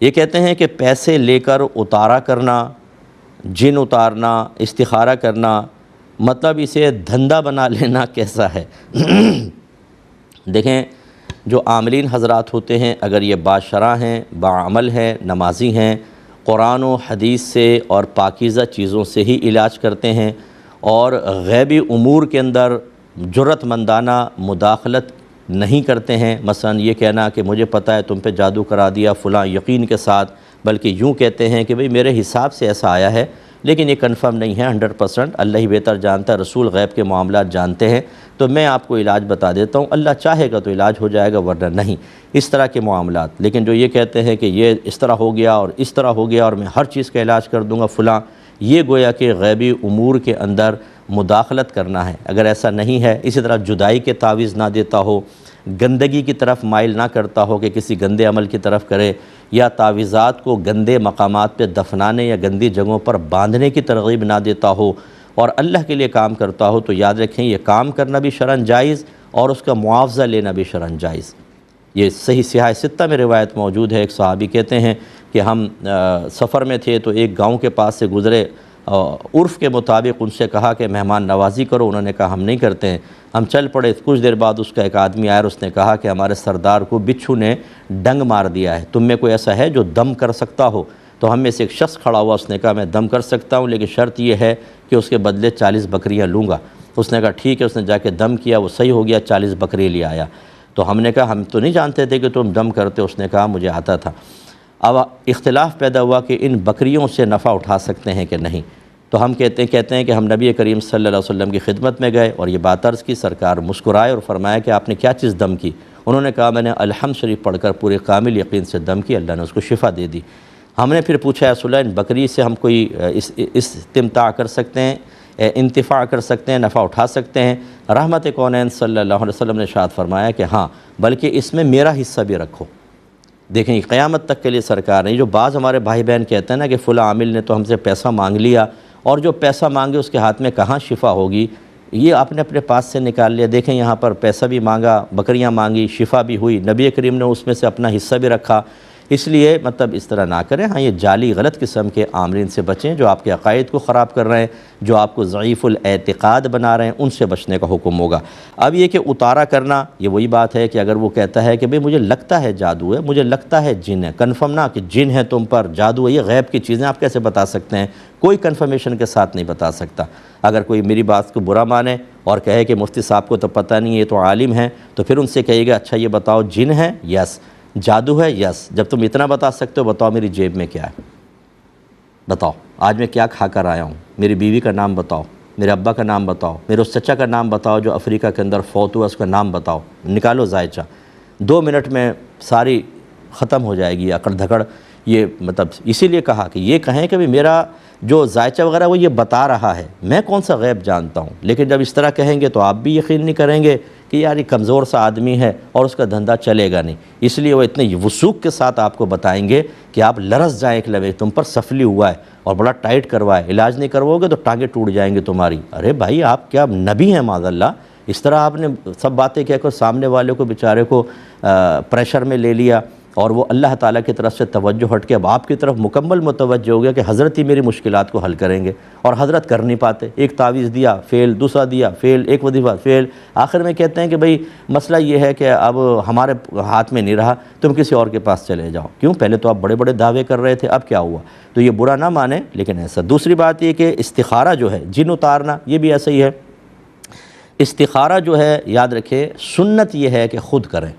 یہ کہتے ہیں کہ پیسے لے کر اتارا کرنا، جن اتارنا، استخارہ کرنا، مطلب اسے دھندا بنا لینا کیسا ہے؟ دیکھیں، جو عاملین حضرات ہوتے ہیں اگر یہ باشرع ہیں، باعمل ہیں، نمازی ہیں، قرآن و حدیث سے اور پاکیزہ چیزوں سے ہی علاج کرتے ہیں اور غیبی امور کے اندر جرأت مندانہ مداخلت نہیں کرتے ہیں، مثلا یہ کہنا کہ مجھے پتہ ہے تم پہ جادو کرا دیا فلاں یقین کے ساتھ، بلکہ یوں کہتے ہیں کہ بھئی میرے حساب سے ایسا آیا ہے لیکن یہ کنفرم نہیں ہے 100%، اللہ ہی بہتر جانتا ہے، رسول غیب کے معاملات جانتے ہیں، تو میں آپ کو علاج بتا دیتا ہوں، اللہ چاہے گا تو علاج ہو جائے گا ورنہ نہیں، اس طرح کے معاملات۔ لیکن جو یہ کہتے ہیں کہ یہ اس طرح ہو گیا اور اس طرح ہو گیا اور میں ہر چیز کا علاج کر دوں گا فلاں، یہ گویا کہ غیبی امور کے اندر مداخلت کرنا ہے۔ اگر ایسا نہیں ہے، اسی طرح جدائی کے تعویذ نہ دیتا ہو، گندگی کی طرف مائل نہ کرتا ہو کہ کسی گندے عمل کی طرف کرے، یا تعویذات کو گندے مقامات پہ دفنانے یا گندی جگہوں پر باندھنے کی ترغیب نہ دیتا ہو اور اللہ کے لیے کام کرتا ہو، تو یاد رکھیں یہ کام کرنا بھی شرعاً جائز اور اس کا معاوضہ لینا بھی شرعاً جائز۔ یہ صحیح سیاہ ستہ میں روایت موجود ہے، ایک صحابی کہتے ہیں کہ ہم سفر میں تھے تو ایک گاؤں کے پاس سے گزرے، عرف کے مطابق ان سے کہا کہ مہمان نوازی کرو، انہوں نے کہا ہم نہیں کرتے ہیں، ہم چل پڑے، کچھ دیر بعد اس کا ایک آدمی آیا اور اس نے کہا کہ ہمارے سردار کو بچھو نے ڈنگ مار دیا ہے، تم میں کوئی ایسا ہے جو دم کر سکتا ہو؟ تو ہم میں سے ایک شخص کھڑا ہوا، اس نے کہا میں دم کر سکتا ہوں لیکن شرط یہ ہے کہ اس کے بدلے 40 بکریاں لوں گا۔ اس نے کہا ٹھیک ہے، اس نے جا کے دم کیا، وہ صحیح ہو گیا، 40 بکری لے آیا۔ تو ہم نے کہا ہم تو نہیں جانتے تھے کہ تم دم کرتے، اس نے کہا مجھے آتا تھا۔ اب اختلاف پیدا ہوا کہ ان بکریوں سے نفع اٹھا سکتے ہیں کہ نہیں، تو ہم کہتے ہیں کہ ہم نبی کریم صلی اللہ علیہ وسلم کی خدمت میں گئے اور یہ بات عرض کی، سرکار مسکرائے اور فرمایا کہ آپ نے کیا چیز دم کی؟ انہوں نے کہا میں نے الحمد شریف پڑھ کر پورے کامل یقین سے دم کی، اللہ نے اس کو شفا دے دی۔ ہم نے پھر پوچھا یا رسول اللہ ان بکری سے ہم کوئی استمتاع کر سکتے ہیں، انتفاع کر سکتے ہیں، نفع اٹھا سکتے ہیں؟ رحمت کونین صلی اللہ علیہ وسلم نے ارشاد فرمایا کہ ہاں، بلکہ اس میں میرا حصہ بھی رکھو۔ دیکھیں قیامت تک کے لیے سرکار نے، جو بعض ہمارے بھائی بہن کہتے ہیں نا کہ فلاں عامل نے تو ہم سے پیسہ مانگ لیا اور جو پیسہ مانگے اس کے ہاتھ میں کہاں شفا ہوگی، یہ آپ نے اپنے پاس سے نکال لیا۔ دیکھیں یہاں پر پیسہ بھی مانگا، بکریاں مانگی، شفا بھی ہوئی، نبی کریم نے اس میں سے اپنا حصہ بھی رکھا۔ اس لیے مطلب اس طرح نہ کریں، ہاں یہ جعلی غلط قسم کے عاملین سے بچیں جو آپ کے عقائد کو خراب کر رہے ہیں، جو آپ کو ضعیف الاعتقاد بنا رہے ہیں، ان سے بچنے کا حکم ہوگا۔ اب یہ کہ اتارا کرنا، یہ وہی بات ہے کہ اگر وہ کہتا ہے کہ بھئی مجھے لگتا ہے جادو ہے، مجھے لگتا ہے جن ہے، کنفرم نہ کہ جن ہے تم پر، جادو ہے، یہ غیب کی چیزیں آپ کیسے بتا سکتے ہیں؟ کوئی کنفرمیشن کے ساتھ نہیں بتا سکتا۔ اگر کوئی میری بات کو برا مانے اور کہے کہ مفتی صاحب کو تو پتہ نہیں، یہ تو عالم ہیں، تو پھر ان سے کہیے گا اچھا یہ بتاؤ جن ہے؟ یس۔ جادو ہے؟ یس۔ جب تم اتنا بتا سکتے ہو بتاؤ میری جیب میں کیا ہے، بتاؤ آج میں کیا کھا کر آیا ہوں، میری بیوی کا نام بتاؤ، میرے ابا کا نام بتاؤ، میرے اس چچا کا نام بتاؤ جو افریقہ کے اندر فوت ہوا، اس کا نام بتاؤ، نکالو ذائچہ۔ 2 منٹ میں ساری ختم ہو جائے گی اکڑ دھکڑ۔ یہ مطلب اسی لیے کہا کہ یہ کہیں کہ میرا جو ذائچہ وغیرہ وہ یہ بتا رہا ہے، میں کون سا غیب جانتا ہوں؟ لیکن جب اس طرح کہیں گے تو آپ بھی یقین نہیں کریں گے کہ یار یہ کمزور سا آدمی ہے اور اس کا دھندا چلے گا نہیں، اس لیے وہ اتنے وثوق کے ساتھ آپ کو بتائیں گے کہ آپ لرز جائیں ایک لمحے، تم پر سفلی ہوا ہے اور بڑا ٹائٹ کروا ہے، علاج نہیں کرواؤ گے تو ٹانگیں ٹوٹ جائیں گے تمہاری۔ ارے بھائی آپ کیا نبی ہیں معاذ اللہ؟ اس طرح آپ نے سب باتیں کہہ کر سامنے والے کو بیچارے کو پریشر میں لے لیا اور وہ اللہ تعالیٰ کی طرف سے توجہ ہٹ کے اب آپ کی طرف مکمل متوجہ ہو گیا کہ حضرت ہی میری مشکلات کو حل کریں گے، اور حضرت کر نہیں پاتے۔ ایک تعویذ دیا فیل، دوسرا دیا فیل، ایک وظیفہ فیل، آخر میں کہتے ہیں کہ بھئی مسئلہ یہ ہے کہ اب ہمارے ہاتھ میں نہیں رہا، تم کسی اور کے پاس چلے جاؤ۔ کیوں؟ پہلے تو آپ بڑے بڑے دعوے کر رہے تھے، اب کیا ہوا؟ تو یہ برا نہ مانیں لیکن ایسا۔ دوسری بات یہ کہ استخارہ جو ہے، جن اتارنا، یہ بھی ایسا ہی ہے۔ استخارہ جو ہے یاد رکھیں سنت یہ ہے کہ خود کریں،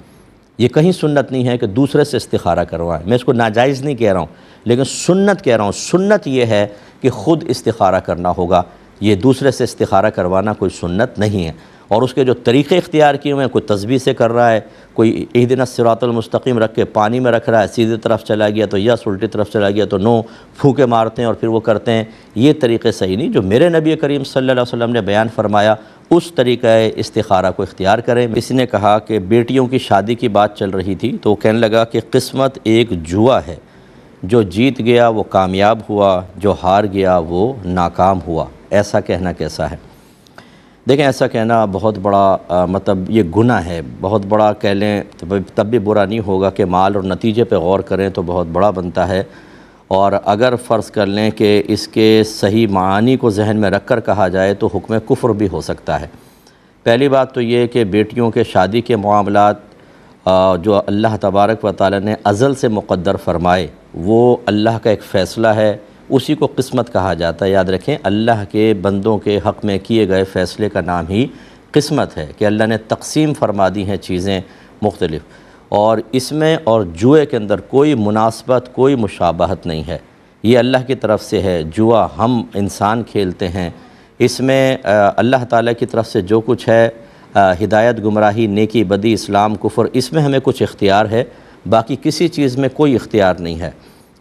یہ کہیں سنت نہیں ہے کہ دوسرے سے استخارہ کروائیں۔ میں اس کو ناجائز نہیں کہہ رہا ہوں لیکن سنت کہہ رہا ہوں۔ سنت یہ ہے کہ خود استخارہ کرنا ہوگا، یہ دوسرے سے استخارہ کروانا کوئی سنت نہیں ہے۔ اور اس کے جو طریقے اختیار کیے ہوئے ہیں، کوئی تسبیح سے کر رہا ہے، کوئی اہدنا الصراط المستقیم رکھ کے پانی میں رکھ رہا ہے، سیدھے طرف چلا گیا تو یس، الٹی طرف چلا گیا تو نو، پھونکے مارتے ہیں اور پھر وہ کرتے ہیں، یہ طریقے صحیح نہیں۔ جو میرے نبی کریم صلی اللہ علیہ وسلم نے بیان فرمایا اس طریقہ استخارہ کو اختیار کریں۔ کسی نے کہا کہ بیٹیوں کی شادی کی بات چل رہی تھی تو وہ کہنے لگا کہ قسمت ایک جوا ہے، جو جیت گیا وہ کامیاب ہوا، جو ہار گیا وہ ناکام ہوا، ایسا کہنا کیسا ہے؟ دیکھیں ایسا کہنا بہت بڑا مطلب یہ گناہ ہے، بہت بڑا کہہ لیں تب بھی برا نہیں ہوگا کہ مال اور نتیجے پہ غور کریں تو بہت بڑا بنتا ہے۔ اور اگر فرض کر لیں کہ اس کے صحیح معانی کو ذہن میں رکھ کر کہا جائے تو حکم کفر بھی ہو سکتا ہے۔ پہلی بات تو یہ کہ بیٹیوں کے شادی کے معاملات جو اللہ تبارک و تعالی نے ازل سے مقدر فرمائے وہ اللہ کا ایک فیصلہ ہے، اسی کو قسمت کہا جاتا ہے۔ یاد رکھیں اللہ کے بندوں کے حق میں کیے گئے فیصلے کا نام ہی قسمت ہے کہ اللہ نے تقسیم فرما دی ہیں چیزیں مختلف، اور اس میں اور جوئے کے اندر کوئی مناسبت کوئی مشابہت نہیں ہے، یہ اللہ کی طرف سے ہے۔ جوا ہم انسان کھیلتے ہیں، اس میں اللہ تعالیٰ کی طرف سے جو کچھ ہے ہدایت گمراہی نیکی بدی اسلام کفر، اس میں ہمیں کچھ اختیار ہے، باقی کسی چیز میں کوئی اختیار نہیں ہے۔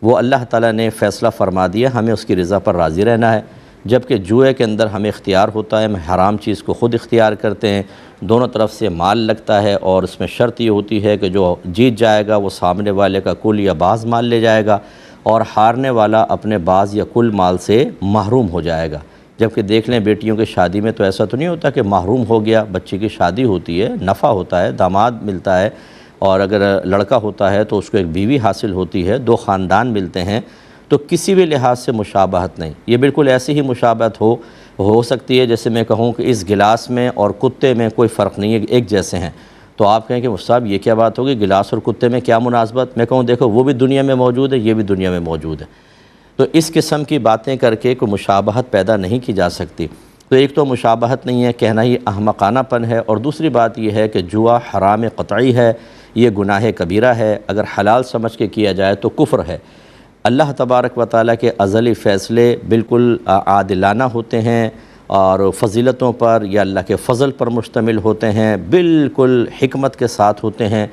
وہ اللہ تعالیٰ نے فیصلہ فرما دیا، ہمیں اس کی رضا پر راضی رہنا ہے۔ جبکہ جوئے کے اندر ہمیں اختیار ہوتا ہے، ہم حرام چیز کو خود اختیار کرتے ہیں، دونوں طرف سے مال لگتا ہے، اور اس میں شرط یہ ہوتی ہے کہ جو جیت جائے گا وہ سامنے والے کا کل یا بعض مال لے جائے گا، اور ہارنے والا اپنے بعض یا کل مال سے محروم ہو جائے گا۔ جبکہ دیکھ لیں بیٹیوں کی شادی میں تو ایسا تو نہیں ہوتا کہ محروم ہو گیا، بچے کی شادی ہوتی ہے، نفع ہوتا ہے، داماد ملتا ہے، اور اگر لڑکا ہوتا ہے تو اس کو ایک بیوی حاصل ہوتی ہے، دو خاندان ملتے ہیں، تو کسی بھی لحاظ سے مشابہت نہیں۔ یہ بالکل ایسی ہی مشابہت ہو سکتی ہے جیسے میں کہوں کہ اس گلاس میں اور کتے میں کوئی فرق نہیں ہے، ایک جیسے ہیں۔ تو آپ کہیں کہ صاحب یہ کیا بات ہوگی، گلاس اور کتے میں کیا مناسبت؟ میں کہوں دیکھو وہ بھی دنیا میں موجود ہے، یہ بھی دنیا میں موجود ہے۔ تو اس قسم کی باتیں کر کے کوئی مشابہت پیدا نہیں کی جا سکتی۔ تو ایک تو مشابہت نہیں ہے، کہنا ہی احمقانہ پن ہے، اور دوسری بات یہ ہے کہ جوا حرام قطعی ہے، یہ گناہ کبیرہ ہے، اگر حلال سمجھ کے کیا جائے تو کفر ہے۔ اللہ تبارک و تعالیٰ کے ازلی فیصلے بالکل عادلانہ ہوتے ہیں، اور فضیلتوں پر یا اللہ کے فضل پر مشتمل ہوتے ہیں، بالکل حکمت کے ساتھ ہوتے ہیں۔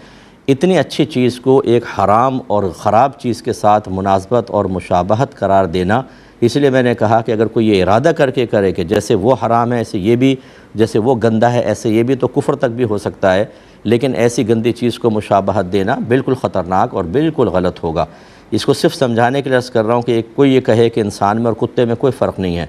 اتنی اچھی چیز کو ایک حرام اور خراب چیز کے ساتھ مناسبت اور مشابہت قرار دینا، اس لیے میں نے کہا کہ اگر کوئی یہ ارادہ کر کے کرے کہ جیسے وہ حرام ہے ایسے یہ بھی، جیسے وہ گندہ ہے ایسے یہ بھی، تو کفر تک بھی ہو سکتا ہے، لیکن ایسی گندی چیز کو مشابہت دینا بالکل خطرناک اور بالکل غلط ہوگا۔ اس کو صرف سمجھانے کے لیے عرض کر رہا ہوں کہ کوئی یہ کہے کہ انسان میں اور کتے میں کوئی فرق نہیں ہے،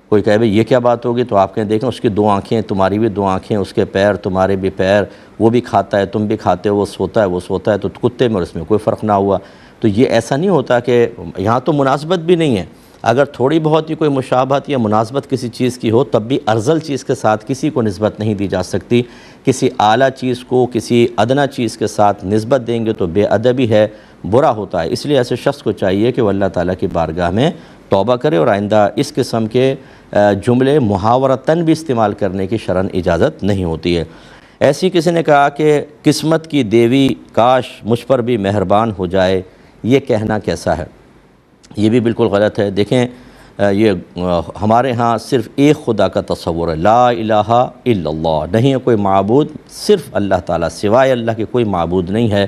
کوئی کہے بھئی یہ کیا بات ہوگی، تو آپ کہیں دیکھیں اس کی دو آنکھیں تمہاری بھی دو آنکھیں، اس کے پیر تمہارے بھی پیر، وہ بھی کھاتا ہے تم بھی کھاتے ہو، وہ سوتا ہے وہ سوتا ہے، تو کتے میں اور اس میں کوئی فرق نہ ہوا۔ تو یہ ایسا نہیں ہوتا کہ یہاں تو مناسبت بھی نہیں ہے، اگر تھوڑی بہت ہی کوئی مشابہت یا مناسبت کسی چیز کی ہو تب بھی ارذل چیز کے ساتھ کسی کو نسبت نہیں دی جا سکتی۔ کسی اعلیٰ چیز کو کسی ادنیٰ چیز کے ساتھ نسبت دیں گے تو بے ادبی ہے، برا ہوتا ہے۔ اس لیے ایسے شخص کو چاہیے کہ وہ اللہ تعالیٰ کی بارگاہ میں توبہ کرے، اور آئندہ اس قسم کے جملے محاورتاً بھی استعمال کرنے کی شرعاً اجازت نہیں ہوتی ہے۔ ایسی کسی نے کہا کہ قسمت کی دیوی کاش مجھ پر بھی مہربان ہو جائے، یہ کہنا کیسا ہے؟ یہ بھی بالکل غلط ہے۔ دیکھیں یہ ہمارے ہاں صرف ایک خدا کا تصور ہے، لا الہ الا اللہ، نہیں ہے کوئی معبود، صرف اللہ تعالیٰ، سوائے اللہ کے کوئی معبود نہیں ہے۔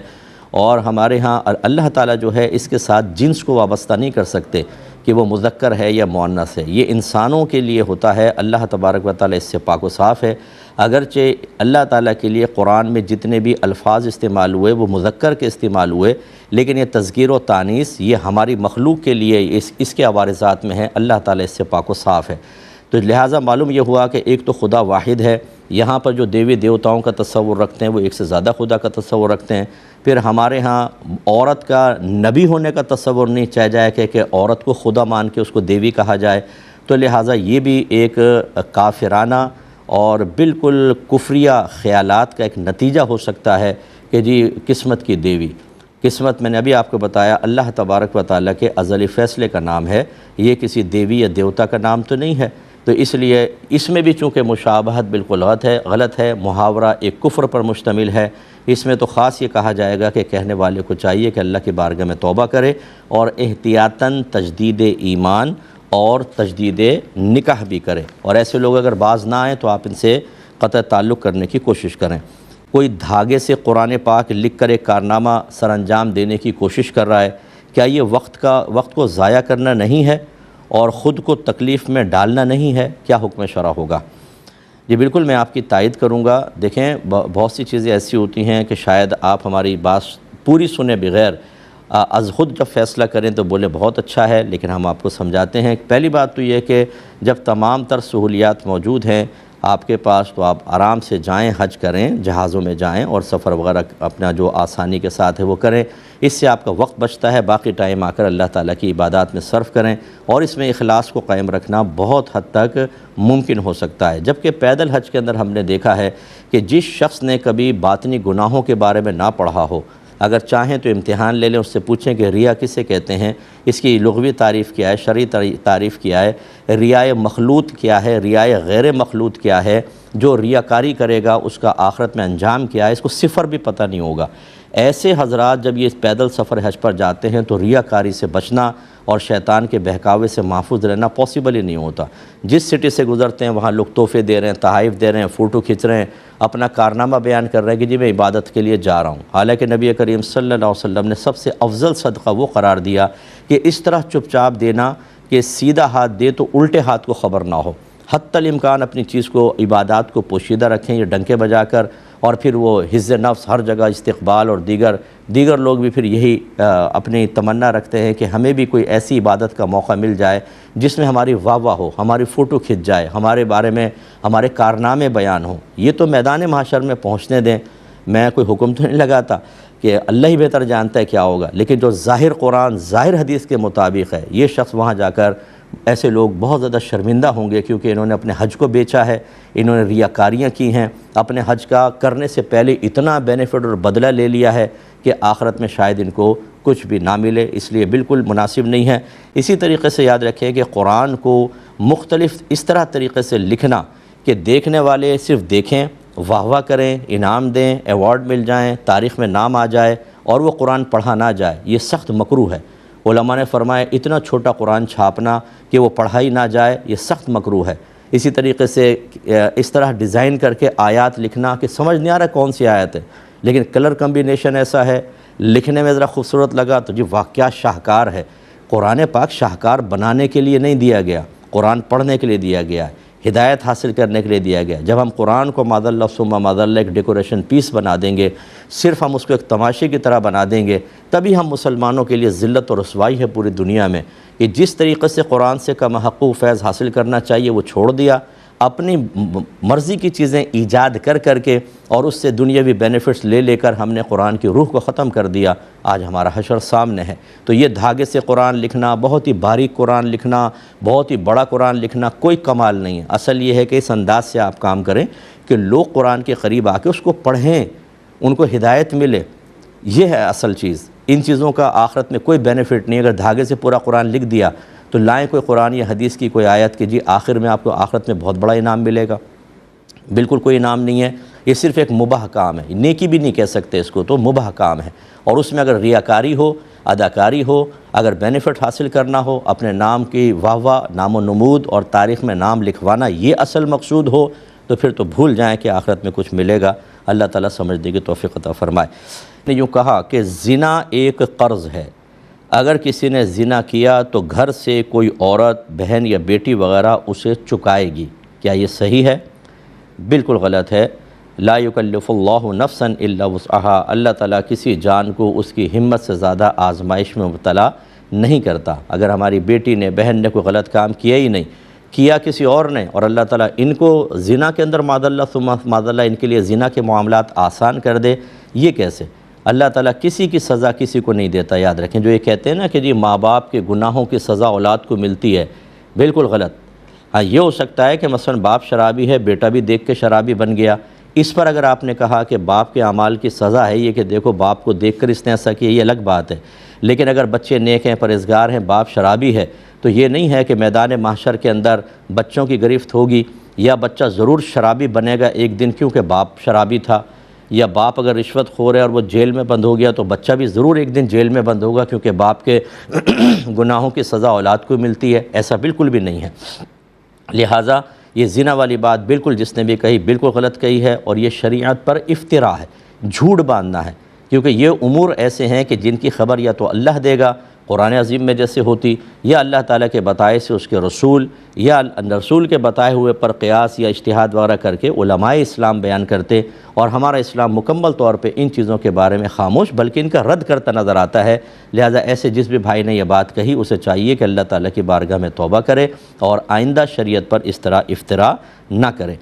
اور ہمارے ہاں اللہ تعالیٰ جو ہے اس کے ساتھ جنس کو وابستہ نہیں کر سکتے کہ وہ مذکر ہے یا مؤنث ہے، یہ انسانوں کے لیے ہوتا ہے۔ اللہ تبارک و تعالیٰ اس سے پاک و صاف ہے۔ اگرچہ اللہ تعالیٰ کے لیے قرآن میں جتنے بھی الفاظ استعمال ہوئے وہ مذکر کے استعمال ہوئے، لیکن یہ تذکیر و تانیث یہ ہماری مخلوق کے لیے اس کے عوارضات میں ہے، اللہ تعالیٰ اس سے پاک و صاف ہے۔ تو لہٰذا معلوم یہ ہوا کہ ایک تو خدا واحد ہے، یہاں پر جو دیوی دیوتاؤں کا تصور رکھتے ہیں وہ ایک سے زیادہ خدا کا تصور رکھتے ہیں۔ پھر ہمارے ہاں عورت کا نبی ہونے کا تصور نہیں چاہے جائے کہ عورت کو خدا مان کے اس کو دیوی کہا جائے، تو لہٰذا یہ بھی ایک کافرانہ اور بالکل کفریہ خیالات کا ایک نتیجہ ہو سکتا ہے کہ جی قسمت کی دیوی۔ قسمت میں نے ابھی آپ کو بتایا اللہ تبارک و تعالیٰ کے ازلی فیصلے کا نام ہے، یہ کسی دیوی یا دیوتا کا نام تو نہیں ہے۔ تو اس لیے اس میں بھی چونکہ مشابہت بالکل غلط ہے، محاورہ ایک کفر پر مشتمل ہے، اس میں تو خاص یہ کہا جائے گا کہ کہنے والے کو چاہیے کہ اللہ کی بارگاہ میں توبہ کرے اور احتیاطاً تجدید ایمان اور تجدید نکاح بھی کرے، اور ایسے لوگ اگر باز نہ آئیں تو آپ ان سے قطع تعلق کرنے کی کوشش کریں۔ کوئی دھاگے سے قرآن پاک لکھ کر ایک کارنامہ سر انجام دینے کی کوشش کر رہا ہے، کیا یہ وقت کو ضائع کرنا نہیں ہے اور خود کو تکلیف میں ڈالنا نہیں ہے؟ کیا حکم شرع ہوگا؟ جی بالکل میں آپ کی تائید کروں گا۔ دیکھیں بہت سی چیزیں ایسی ہوتی ہیں کہ شاید آپ ہماری بات پوری سنے بغیر از خود جب فیصلہ کریں تو بولے بہت اچھا ہے، لیکن ہم آپ کو سمجھاتے ہیں۔ پہلی بات تو یہ کہ جب تمام تر سہولیات موجود ہیں، آپ کے پاس تو آپ آرام سے جائیں، حج کریں، جہازوں میں جائیں اور سفر وغیرہ اپنا جو آسانی کے ساتھ ہے وہ کریں۔ اس سے آپ کا وقت بچتا ہے، باقی ٹائم آ کر اللہ تعالیٰ کی عبادات میں صرف کریں، اور اس میں اخلاص کو قائم رکھنا بہت حد تک ممکن ہو سکتا ہے۔ جبکہ پیدل حج کے اندر ہم نے دیکھا ہے کہ جس شخص نے کبھی باطنی گناہوں کے بارے میں نہ پڑھا ہو، اگر چاہیں تو امتحان لے لیں، اس سے پوچھیں کہ ریا کسے کہتے ہیں، اس کی لغوی تعریف کیا ہے، شرعی تعریف کیا ہے، ریائے مخلوط کیا ہے، ریائے غیر مخلوط کیا ہے، جو ریاکاری کرے گا اس کا آخرت میں انجام کیا ہے، اس کو صفر بھی پتہ نہیں ہوگا۔ ایسے حضرات جب یہ پیدل سفر حج پر جاتے ہیں تو ریاکاری سے بچنا اور شیطان کے بہکاوے سے محفوظ رہنا پاسبل ہی نہیں ہوتا۔ جس سٹی سے گزرتے ہیں وہاں لوگ تحفے دے رہے ہیں، تحائف دے رہے ہیں، فوٹو کھنچ رہے ہیں، اپنا کارنامہ بیان کر رہے ہیں کہ جی میں عبادت کے لیے جا رہا ہوں، حالانکہ نبی کریم صلی اللہ علیہ وسلم نے سب سے افضل صدقہ وہ قرار دیا کہ اس طرح چپ چاپ دینا کہ سیدھا ہاتھ دے تو الٹے ہاتھ کو خبر نہ ہو۔ حتی الامکان اپنی چیز کو، عبادات کو پوشیدہ رکھیں، یہ ڈنکے بجا کر، اور پھر وہ حظ نفس ہر جگہ استقبال، اور دیگر لوگ بھی پھر یہی اپنی تمنا رکھتے ہیں کہ ہمیں بھی کوئی ایسی عبادت کا موقع مل جائے جس میں ہماری واہ واہ ہو، ہماری فوٹو کھنچ جائے، ہمارے بارے میں ہمارے کارنامے بیان ہوں۔ یہ تو میدان محشر میں پہنچنے دیں، میں کوئی حکم تو نہیں لگاتا کہ اللہ ہی بہتر جانتا ہے کیا ہوگا، لیکن جو ظاہر قرآن ظاہر حدیث کے مطابق ہے، یہ شخص وہاں جا کر ایسے لوگ بہت زیادہ شرمندہ ہوں گے، کیونکہ انہوں نے اپنے حج کو بیچا ہے، انہوں نے ریاکاریاں کی ہیں، اپنے حج کا کرنے سے پہلے اتنا بینیفٹ اور بدلہ لے لیا ہے کہ آخرت میں شاید ان کو کچھ بھی نہ ملے، اس لیے بالکل مناسب نہیں ہے۔ اسی طریقے سے یاد رکھیں کہ قرآن کو مختلف اس طرح طریقے سے لکھنا کہ دیکھنے والے صرف دیکھیں، واہ واہ کریں، انعام دیں، ایوارڈ مل جائیں، تاریخ میں نام آ جائے، اور وہ قرآن پڑھا نہ جائے، یہ سخت مکروہ ہے۔ علماء نے فرمایا اتنا چھوٹا قرآن چھاپنا کہ وہ پڑھائی نہ جائے، یہ سخت مکروہ ہے۔ اسی طریقے سے اس طرح ڈیزائن کر کے آیات لکھنا کہ سمجھ نہیں آ رہا کون سی آیت ہے، لیکن کلر کمبینیشن ایسا ہے، لکھنے میں ذرا خوبصورت لگا تو جی واہ کیا شاہکار ہے۔ قرآن پاک شاہکار بنانے کے لیے نہیں دیا گیا، قرآن پڑھنے کے لیے دیا گیا ہے، ہدایت حاصل کرنے کے لیے دیا گیا۔ جب ہم قرآن کو معاذ اللہ ثم معاذ اللہ ایک ڈیکوریشن پیس بنا دیں گے، صرف ہم اس کو ایک تماشے کی طرح بنا دیں گے، تبھی ہم مسلمانوں کے لیے ذلت اور رسوائی ہے پوری دنیا میں کہ جس طریقے سے قرآن سے کم حقوق فیض حاصل کرنا چاہیے وہ چھوڑ دیا، اپنی مرضی کی چیزیں ایجاد کر کے اور اس سے دنیاوی بینیفٹس لے کر ہم نے قرآن کی روح کو ختم کر دیا۔ آج ہمارا حشر سامنے ہے، تو یہ دھاگے سے قرآن لکھنا، بہت ہی باریک قرآن لکھنا، بہت ہی بڑا قرآن لکھنا کوئی کمال نہیں ہے۔ اصل یہ ہے کہ اس انداز سے آپ کام کریں کہ لوگ قرآن کے قریب آ کے اس کو پڑھیں، ان کو ہدایت ملے، یہ ہے اصل چیز۔ ان چیزوں کا آخرت میں کوئی بینیفٹ نہیں۔ اگر دھاگے سے پورا قرآن لکھ دیا تو لائیں کوئی قرآن یا حدیث کی کوئی آیت کہ جی آخر میں آپ کو آخرت میں بہت بڑا انعام ملے گا، بالکل کوئی انعام نہیں ہے۔ یہ صرف ایک مباح کام ہے، نیکی بھی نہیں کہہ سکتے اس کو، تو مباح کام ہے، اور اس میں اگر ریاکاری ہو، اداکاری ہو، اگر بینیفٹ حاصل کرنا ہو، اپنے نام کی واہ واہ، نام و نمود اور تاریخ میں نام لکھوانا یہ اصل مقصود ہو، تو پھر تو بھول جائیں کہ آخرت میں کچھ ملے گا۔ اللہ تعالیٰ سمجھنے کی توفیق عطا فرمائے۔ نے یوں کہا کہ زنا ایک قرض ہے، اگر کسی نے زنا کیا تو گھر سے کوئی عورت، بہن یا بیٹی وغیرہ اسے چکائے گی، کیا یہ صحیح ہے؟ بالکل غلط ہے۔ لا یکلف اللہ نفسا الا وسعها، اللہ تعالیٰ کسی جان کو اس کی ہمت سے زیادہ آزمائش میں مبتلا نہیں کرتا۔ اگر ہماری بیٹی نے، بہن نے کوئی غلط کام کیا ہی نہیں، کیا کسی اور نے، اور اللہ تعالیٰ ان کو زنا کے اندر معاذ اللہ ثم معاذ اللہ ان کے لیے زنا کے معاملات آسان کر دے، یہ کیسے؟ اللہ تعالیٰ کسی کی سزا کسی کو نہیں دیتا، یاد رکھیں۔ جو یہ کہتے ہیں نا کہ جی ماں باپ کے گناہوں کی سزا اولاد کو ملتی ہے، بالکل غلط۔ ہاں یہ ہو سکتا ہے کہ مثلا باپ شرابی ہے، بیٹا بھی دیکھ کے شرابی بن گیا، اس پر اگر آپ نے کہا کہ باپ کے اعمال کی سزا ہے یہ کہ دیکھو باپ کو دیکھ کر اس نے ایسا کیا، یہ الگ بات ہے۔ لیکن اگر بچے نیک ہیں، پرہیزگار ہیں، باپ شرابی ہے، تو یہ نہیں ہے کہ میدان محشر کے اندر بچوں کی گرفت ہوگی، یا بچہ ضرور شرابی بنے گا ایک دن کیونکہ باپ شرابی تھا، یا باپ اگر رشوت خور ہے اور وہ جیل میں بند ہو گیا تو بچہ بھی ضرور ایک دن جیل میں بند ہوگا کیونکہ باپ کے گناہوں کی سزا اولاد کو ملتی ہے، ایسا بالکل بھی نہیں ہے۔ لہٰذا یہ زنا والی بات بالکل جس نے بھی کہی بالکل غلط کہی ہے، اور یہ شریعت پر افتراء ہے، جھوٹ باندھنا ہے، کیونکہ یہ امور ایسے ہیں کہ جن کی خبر یا تو اللہ دے گا قرآن عظیم میں جیسے ہوتی، یا اللہ تعالیٰ کے بتائے سے اس کے رسول، یا رسول کے بتائے ہوئے پر قیاس یا اجتہاد وغیرہ کر کے علماء اسلام بیان کرتے، اور ہمارا اسلام مکمل طور پہ ان چیزوں کے بارے میں خاموش بلکہ ان کا رد کرتا نظر آتا ہے۔ لہٰذا ایسے جس بھی بھائی نے یہ بات کہی اسے چاہیے کہ اللہ تعالیٰ کی بارگاہ میں توبہ کرے اور آئندہ شریعت پر اس طرح افتراء نہ کرے۔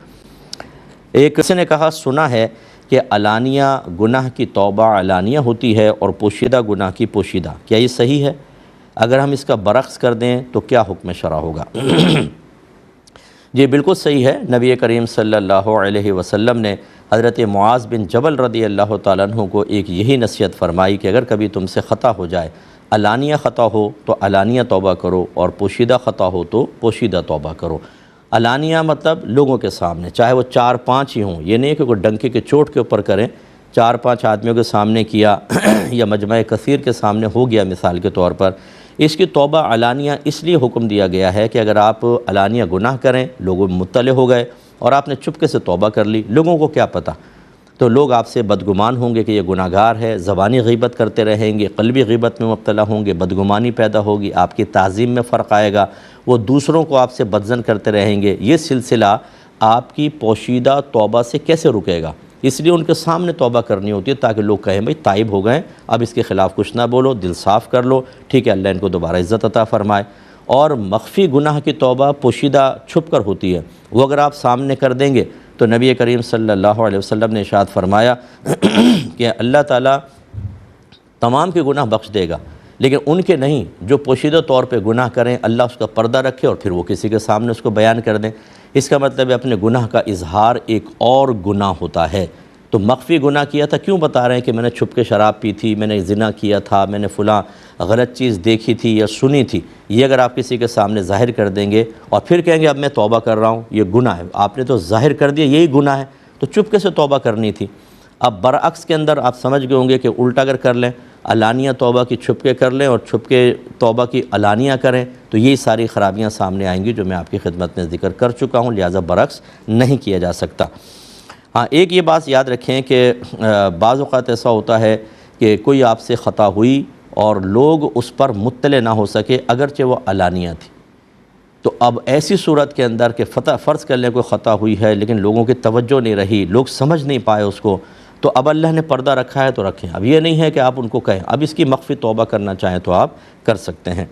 ایک کسی نے کہا سنا ہے کہ علانیہ گناہ کی توبہ علانیہ ہوتی ہے اور پوشیدہ گناہ کی پوشیدہ، کیا یہ صحیح ہے؟ اگر ہم اس کا برعکس کر دیں تو کیا حکم شرع ہوگا؟ جی بالکل صحیح ہے، نبی کریم صلی اللہ علیہ وسلم نے حضرت معاذ بن جبل رضی اللہ تعالیٰ عنہ کو ایک یہی نصیحت فرمائی کہ اگر کبھی تم سے خطا ہو جائے، علانیہ خطا ہو تو علانیہ توبہ کرو، اور پوشیدہ خطا ہو تو پوشیدہ توبہ کرو۔ علانیہ مطلب لوگوں کے سامنے، چاہے وہ 4-5 ہی ہوں، یہ نہیں کہ کوئی ڈنکے کے چوٹ کے اوپر کریں، 4-5 آدمیوں کے سامنے کیا یا مجمع کثیر کے سامنے ہو گیا مثال کے طور پر۔ اس کی توبہ علانیہ اس لیے حکم دیا گیا ہے کہ اگر آپ علانیہ گناہ کریں، لوگوں مطلع ہو گئے اور آپ نے چپکے سے توبہ کر لی، لوگوں کو کیا پتہ، تو لوگ آپ سے بدگمان ہوں گے کہ یہ گناہ گار ہے، زبانی غیبت کرتے رہیں گے، قلبی غیبت میں مبتلا ہوں گے، بدگمانی پیدا ہوگی، آپ کی تعظیم میں فرق آئے گا، وہ دوسروں کو آپ سے بدظن کرتے رہیں گے۔ یہ سلسلہ آپ کی پوشیدہ توبہ سے کیسے رکے گا؟ اس لیے ان کے سامنے توبہ کرنی ہوتی ہے تاکہ لوگ کہیں بھائی تائب ہو گئے، اب اس کے خلاف کچھ نہ بولو، دل صاف کر لو، ٹھیک ہے، اللہ ان کو دوبارہ عزت عطا فرمائے۔ اور مخفی گناہ کی توبہ پوشیدہ چھپ کر ہوتی ہے، وہ اگر آپ سامنے کر دیں گے تو نبی کریم صلی اللہ علیہ وسلم نے ارشاد فرمایا کہ اللہ تعالیٰ تمام کے گناہ بخش دے گا، لیکن ان کے نہیں جو پوشیدہ طور پہ گناہ کریں، اللہ اس کا پردہ رکھے اور پھر وہ کسی کے سامنے اس کو بیان کر دیں۔ اس کا مطلب ہے اپنے گناہ کا اظہار ایک اور گناہ ہوتا ہے۔ تو مخفی گناہ کیا تھا، کیوں بتا رہے ہیں کہ میں نے چھپ کے شراب پی تھی، میں نے زنا کیا تھا، میں نے فلاں غلط چیز دیکھی تھی یا سنی تھی، یہ اگر آپ کسی کے سامنے ظاہر کر دیں گے اور پھر کہیں گے اب میں توبہ کر رہا ہوں، یہ گناہ ہے، آپ نے تو ظاہر کر دیا یہی گناہ ہے، تو چپکے سے توبہ کرنی تھی۔ اب برعکس کے اندر آپ سمجھ گئے ہوں گے کہ الٹا اگر کر لیں، علانیہ توبہ کی چھپ کے کر لیں اور چھپ کے توبہ کی علانیہ کریں، تو یہی ساری خرابیاں سامنے آئیں گی جو میں آپ کی خدمت میں ذکر کر چکا ہوں، لہٰذا برعکس نہیں کیا جا سکتا۔ ہاں ایک یہ بات یاد رکھیں کہ بعض اوقات ایسا ہوتا ہے کہ کوئی آپ سے خطا ہوئی اور لوگ اس پر مطلع نہ ہو سکے اگرچہ وہ علانیہ تھی، تو اب ایسی صورت کے اندر کہ فرض کر لیں کوئی خطا ہوئی ہے لیکن لوگوں کی توجہ نہیں رہی، لوگ سمجھ نہیں پائے اس کو، تو اب اللہ نے پردہ رکھا ہے تو رکھیں، اب یہ نہیں ہے کہ آپ ان کو کہیں، اب اس کی مخفی توبہ کرنا چاہیں تو آپ کر سکتے ہیں۔